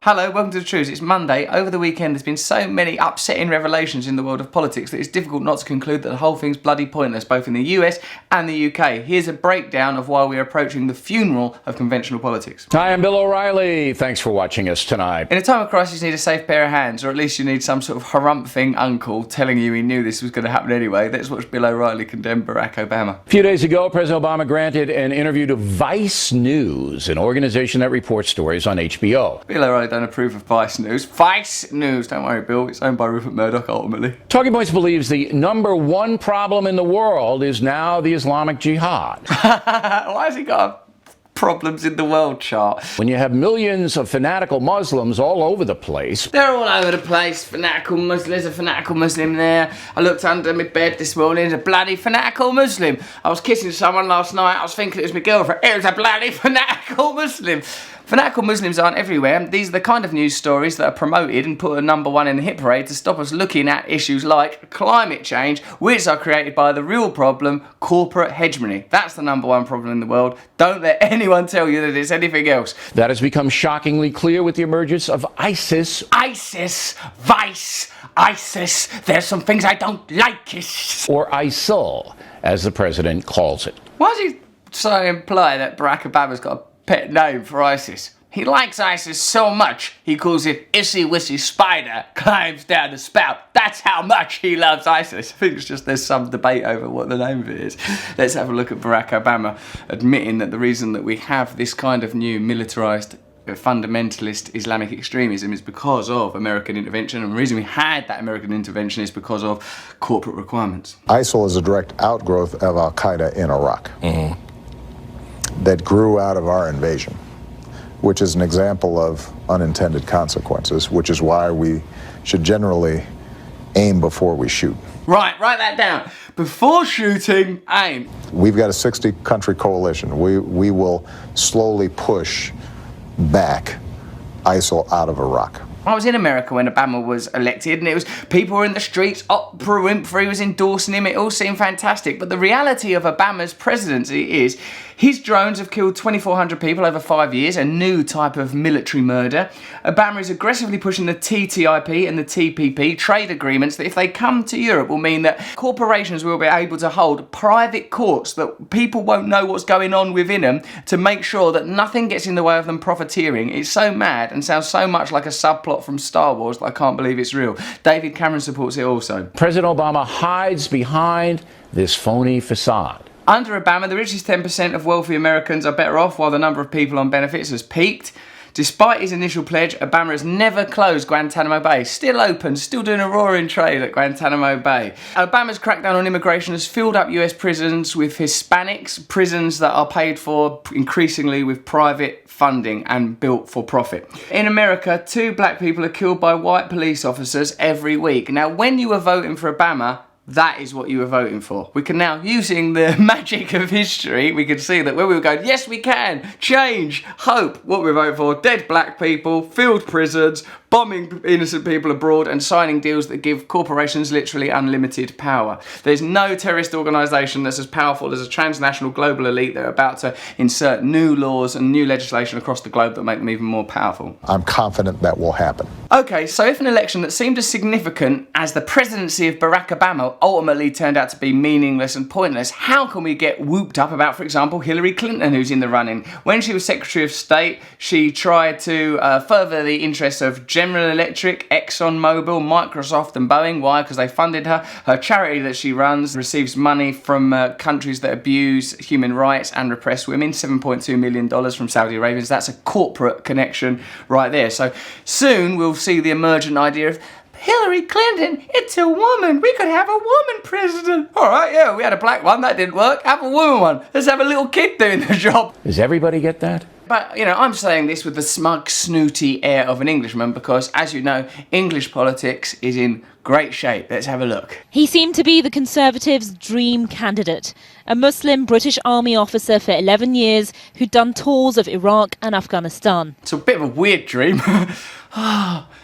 Hello, welcome to the Trews. It's Monday. Over the weekend there's been so many upsetting revelations in the world of politics that it's difficult not to conclude that the whole thing's bloody pointless, both in the US and the UK. Here's a breakdown of why we're approaching the funeral of conventional politics. Hi, I'm Bill O'Reilly. Thanks for watching us tonight. In a time of crisis you need a safe pair of hands, or at least you need some sort of harumphing uncle telling you he knew this was going to happen anyway. Let's watch Bill O'Reilly condemn Barack Obama. A few days ago, President Obama granted an interview to Vice News, an organization that reports stories on HBO. Bill O'Reilly don't approve of Vice News. Vice News, don't worry Bill, it's owned by Rupert Murdoch ultimately. Talking Points believes the #1 problem in the world is now the Islamic Jihad. Why has he got problems in the world chart? When you have millions of fanatical Muslims all over the place. They're all over the place, fanatical Muslims. There's a fanatical Muslim there. I looked under my bed this morning, there's a bloody fanatical Muslim. I was kissing someone last night, I was thinking it was my girlfriend. It was a bloody fanatical Muslim. Fanatical Muslims aren't everywhere. These are the kind of news stories that are promoted and put at #1 in the hit parade to stop us looking at issues like climate change, which are created by the real problem, corporate hegemony. That's the #1 problem in the world. Don't let anyone tell you that it's anything else. That has become shockingly clear with the emergence of ISIS. ISIS, Vice, ISIS. There's some things I don't like. Or ISIL, as the president calls it. Why does he so imply that Barack Obama's got a pet name for ISIS? He likes ISIS so much, he calls it Issy Wissy Spider Climbs Down the Spout. That's how much he loves ISIS. I think it's just there's some debate over what the name of it is. Let's have a look at Barack Obama admitting that the reason that we have this kind of new militarised fundamentalist Islamic extremism is because of American intervention, and the reason we had that American intervention is because of corporate requirements. ISIL is a direct outgrowth of Al-Qaeda in Iraq that grew out of our invasion, which is an example of unintended consequences, which is why we should generally aim before we shoot. Right, write that down. Before shooting, aim. We've got a 60-country coalition. We will slowly push back ISIL out of Iraq. I was in America when Obama was elected, and it was people were in the streets, Oprah Winfrey was endorsing him, it all seemed fantastic. But the reality of Obama's presidency is his drones have killed 2,400 people over 5 years, a new type of military murder. Obama is aggressively pushing the TTIP and the TPP trade agreements that, if they come to Europe, will mean that corporations will be able to hold private courts that people won't know what's going on within them to make sure that nothing gets in the way of them profiteering. It's so mad and sounds so much like a subplot from Star Wars that I can't believe it's real. David Cameron supports it also. President Obama hides behind this phony facade. Under Obama, the richest 10% of wealthy Americans are better off, while the number of people on benefits has peaked. Despite his initial pledge, Obama has never closed Guantanamo Bay. Still open, still doing a roaring trade at Guantanamo Bay. Obama's crackdown on immigration has filled up US prisons with Hispanics, prisons that are paid for increasingly with private funding and built for profit. In America, 2 black people are killed by white police officers every week. Now, when you were voting for Obama, that is what you were voting for. We can now, using the magic of history, we can see that when we were going, yes we can, change, hope, what we were voting for, dead black people, filled prisons, bombing innocent people abroad, and signing deals that give corporations literally unlimited power. There's no terrorist organisation that's as powerful as a transnational global elite that are about to insert new laws and new legislation across the globe that make them even more powerful. I'm confident that will happen. Okay, so if an election that seemed as significant as the presidency of Barack Obama ultimately turned out to be meaningless and pointless, how can we get whooped up about, for example, Hillary Clinton, who's in the running? When she was Secretary of State, she tried to further the interests of General Electric, ExxonMobil, Microsoft and Boeing. Why? Because they funded her. Her charity that she runs receives money from countries that abuse human rights and repress women, $7.2 million from Saudi Arabia. So that's a corporate connection right there. So soon we'll see the emergent idea of Hillary Clinton, it's a woman. We could have a woman president. All right, yeah, we had a black one. That didn't work. Have a woman one. Let's have a little kid doing the job. Does everybody get that? But, you know, I'm saying this with the smug, snooty air of an Englishman because, as you know, English politics is in great shape. Let's have a look. He seemed to be the Conservatives' dream candidate, a Muslim British Army officer for 11 years who'd done tours of Iraq and Afghanistan. It's a bit of a weird dream.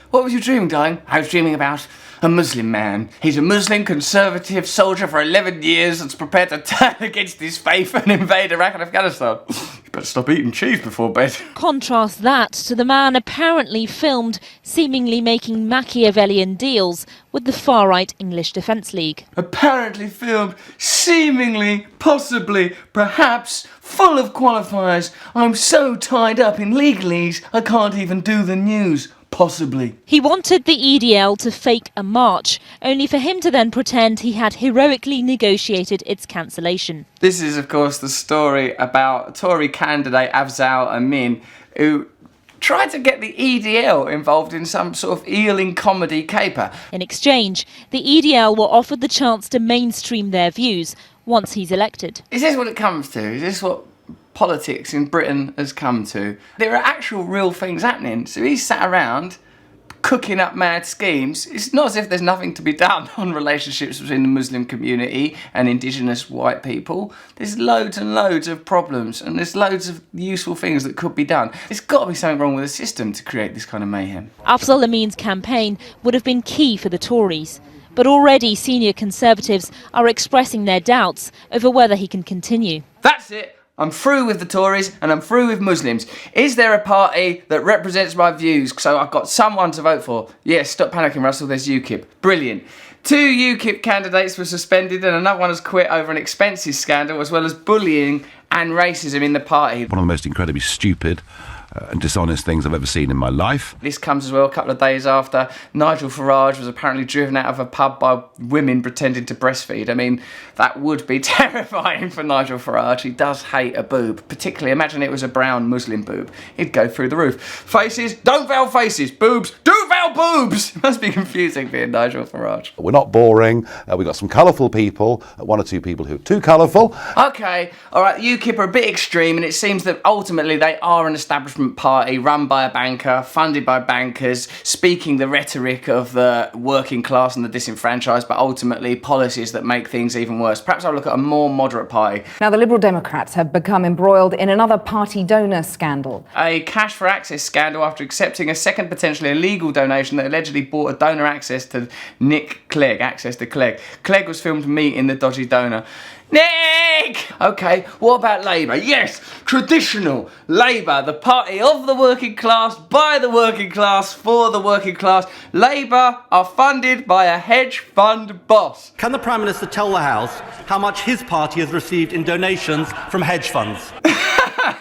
What was your dream, darling? I was dreaming about a Muslim man. He's a Muslim conservative soldier for 11 years that's prepared to turn against his faith and invade Iraq and Afghanistan. Better stop eating cheese before bed. Contrast that to the man apparently filmed seemingly making Machiavellian deals with the far-right English Defence League. Apparently filmed, seemingly, possibly, perhaps, full of qualifiers. I'm so tied up in legalese, I can't even do the news. Possibly. He wanted the EDL to fake a march, only for him to then pretend he had heroically negotiated its cancellation. This is, of course, the story about Tory candidate Alamin, who tried to get the EDL involved in some sort of eeling comedy caper. In exchange, the EDL were offered the chance to mainstream their views once he's elected. Is this what it comes to? Is this what politics in Britain has come to? There are actual real things happening. So he's sat around cooking up mad schemes. It's not as if there's nothing to be done on relationships between the Muslim community and indigenous white people. There's loads and loads of problems, and there's loads of useful things that could be done. There's got to be something wrong with the system to create this kind of mayhem. Alamin's campaign would have been key for the Tories. But already senior Conservatives are expressing their doubts over whether he can continue. That's it. I'm through with the Tories and I'm through with Muslims. Is there a party that represents my views so I've got someone to vote for? Yes, stop panicking, Russell, there's UKIP. Brilliant. 2 UKIP candidates were suspended and another one has quit over an expenses scandal as well as bullying and racism in the party. One of the most incredibly stupid and dishonest things I've ever seen in my life. This comes as well a couple of days after Nigel Farage was apparently driven out of a pub by women pretending to breastfeed. I mean, that would be terrifying for Nigel Farage. He does hate a boob. Particularly, imagine it was a brown Muslim boob. He'd go through the roof. Faces, don't veil faces. Boobs, do veil boobs. It must be confusing being Nigel Farage. We're not boring. We've got some colourful people, 1 or 2 people who are too colourful. Okay, all right, UKIP are a bit extreme, and it seems that ultimately they are an establishment party run by a banker, funded by bankers, speaking the rhetoric of the working class and the disenfranchised, but ultimately policies that make things even worse. Perhaps I'll look at a more moderate party. Now, the Liberal Democrats have become embroiled in another party donor scandal. A cash for access scandal after accepting a second potentially illegal donation that allegedly bought a donor access to Nick Clegg. Access to Clegg. Clegg was filmed meeting the dodgy donor. Nick! Okay, what about Labour? Yes, traditional Labour, the party of the working class, by the working class, for the working class. Labour are funded by a hedge fund boss. Can the Prime Minister tell the House how much his party has received in donations from hedge funds?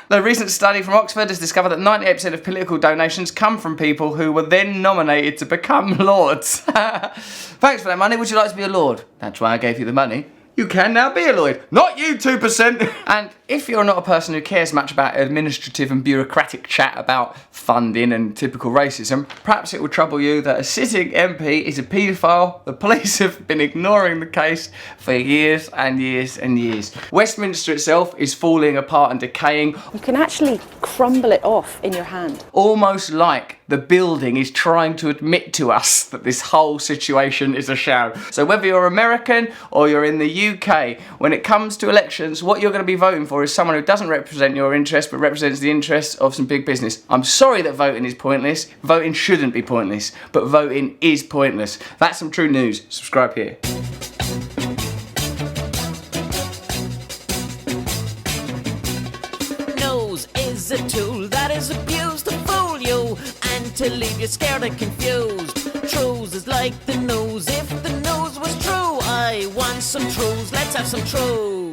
The recent study from Oxford has discovered that 98% of political donations come from people who were then nominated to become lords. Thanks for that money. Would you like to be a lord? That's why I gave you the money. You can now be a lord. Not you 2%. And if you're not a person who cares much about administrative and bureaucratic chat about funding and typical racism, perhaps it will trouble you that a sitting MP is a paedophile. The police have been ignoring the case for years and years and years. Westminster itself is falling apart and decaying. You can actually crumble it off in your hand. Almost like the building is trying to admit to us that this whole situation is a sham. So whether you're American or you're in the UK, when it comes to elections, what you're going to be voting for is someone who doesn't represent your interests but represents the interests of some big business. I'm sorry that voting is pointless. Voting shouldn't be pointless, but voting is pointless. That's some true news. Subscribe here. Nose is a tool that is abused to fool you and to leave you scared and confused. Trews is like the nose. If the nose was true, I want some Trews. Let's have some Trews.